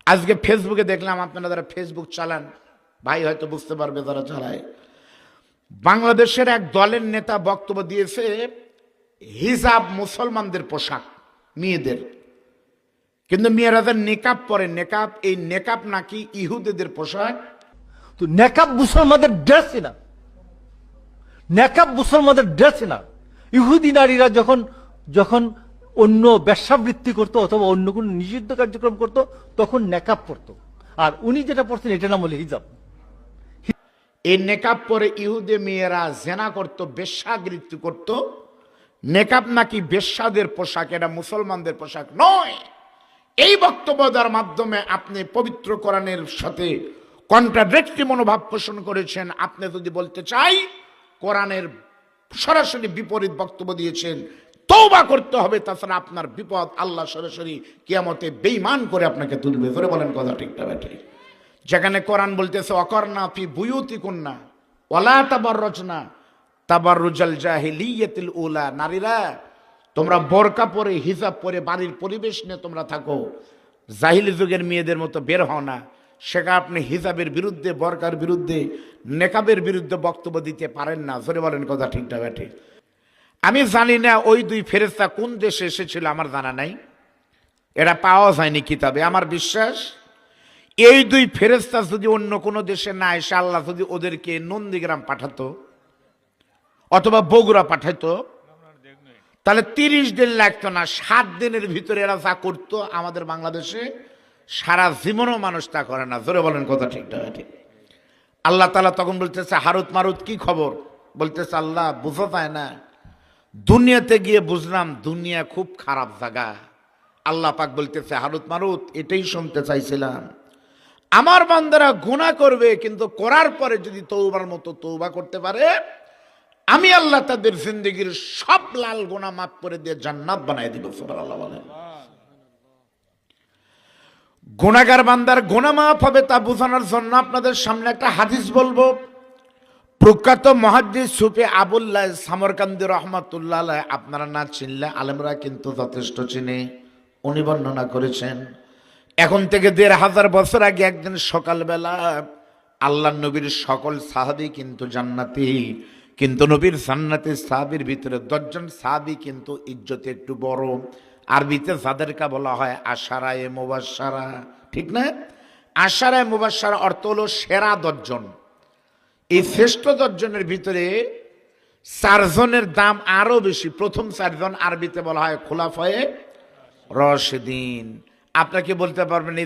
আজকে ফেসবুকে দেখলাম, আপনারা যারা ফেসবুক চালান ভাই হয়তো বুঝতে পারবে যারা চালায়, বাংলাদেশের এক দলের নেতা বক্তব্য দিয়েছে হিজাব মুসলমানদের পোশাক মেয়েদের, কিন্তু মেয়েরা যে নেকাব পরে, নেকাব, এই নেকাব নাকি ইহুদিদের পোশাক। তো নেকাব মুসলমানদের ড্রেসই না, নেকাব মুসলমানদের ড্রেসই না। ইহুদি নারীরা যখন যখন অন্য ব্যবসাবৃত্তি করতো অথবা অন্য কোনো নিষিদ্ধ কার্যক্রম করতো তখন নেকাব পরতো, আর উনি যেটা পড়তেন এটা নাম হলো হিজাব। এই নেকাব পরে ইহুদি মেয়েরা জেনা করত, বেশ্যাবৃত্তি করত। নেকাব নাকি বেশ্যাদের পোশাক, এটা মুসলমানদের পোশাক নয়। এই বক্তব্য দেওয়ার মাধ্যমে আপনি পবিত্র কোরআনের সাথে কন্ট্রাডিক্টরি মনোভাব পোষণ করেছেন। আপনি যদি বলতে চাই কোরআনের সরাসরি বিপরীত বক্তব্য দিয়েছেন, তওবা করতে হবে, তাছাড়া আপনার বিপদ আল্লাহ সরাসরি কিয়ামতে বেঈমান করে আপনাকে তুলবে। ধরে বলেন কথা ঠিক না ব্যাঠিক? যেখানে কোরআন বলতেছে অকরনা ফি বুয়ুতিকুন্না ওয়ালা তাবাররুজনা তাবাররুজাল জাহিলিয়াতিল উলা, নারীরা তোমরা বোরকা পরে হিজাব পরে বাড়ির পরিবেশ নিয়ে তোমরা থাকো, জাহিলি যুগের মেয়েদের মতো বের হও না। সেখানে আপনি হিজাবের বিরুদ্ধে, বোরকার বিরুদ্ধে, নেকাবের বিরুদ্ধে বক্তব্য দিতে পারেন না। ধরে বলেন কথা ঠিক না ব্যাঠিক? আমি জানি না ওই দুই ফেরেশতা কোন দেশে এসেছিল, আমার জানা নাই, এটা পাওয়া যায়নি কিতাবে। আমার বিশ্বাস এই দুই ফেরেশতা যদি অন্য কোনো দেশে না এসে আল্লাহ যদি ওদেরকে নন্দীগ্রাম পাঠাতো অথবা বগুড়া পাঠাতো, তাহলে 30 দিন লাগতো না, 7 দিনের ভিতরে এরা যা করতো আমাদের বাংলাদেশে সারা জীবনও মানুষ তা করে না। জোরে বলেন কথা ঠিক না ঠিক? আল্লাহ তাআলা তখন বলতেছে হারুত মারুত কি খবর? বলতেছে আল্লাহ বুঝা যায় না, দুনিয়াতে গিয়ে বুঝলাম দুনিয়া খুব খারাপ জায়গা। আল্লাহ পাক বলতেছে হারুত মারুত এটাই শুনতে চাইছিলাম, আমার বান্দারা গুনাহ করবে কিন্তু করার পরে যদি তওবার মতো তওবা করতে পারে, আমি আল্লাহ তাদের জিন্দেগির সব লাল গুনাহ মাফ করে দিয়ে জান্নাত বানায় দিব। সুবহানাল্লাহ বলেন। গুনাহগার বান্দার গুনাহ মাফ হবে তা বোঝানোর জন্য আপনাদের সামনে একটা হাদিস বলবো। প্রখ্যাত মুহাদ্দিস সুফি আবুল্লাহ সামরকান্দি রাহমাতুল্লাহ আলাইহ, আপনারা না চিনলে আলেমরা কিন্তু যথেষ্ট চিনে, উনি বর্ণনা করেছেন এখন থেকে 1500 বছর আগে একদিন সকালবেলা আল্লাহর নবীর সকল সাহাবী কিন্তু জান্নাতি, কিন্তু নবীর জান্নাতি সাহাবীর ভিতরে 10 জন সাহাবী কিন্তু ইজ্জতে একটু বড়, আরবিতে যাদেরকে বলা হয় আশারায়ে মুবাশশারা, ঠিক না? আশারায়ে মুবাশশারা অর্থ হলো সেরা 10 জন। এই শ্রেষ্ঠ 10 জনের ভিতরে 4 জনের দাম আরো বেশি। প্রথম 4 জন আরবিতে বলা হয় খুলাফায়ে রাশিদিন। আপনাকে বলতে পারবেন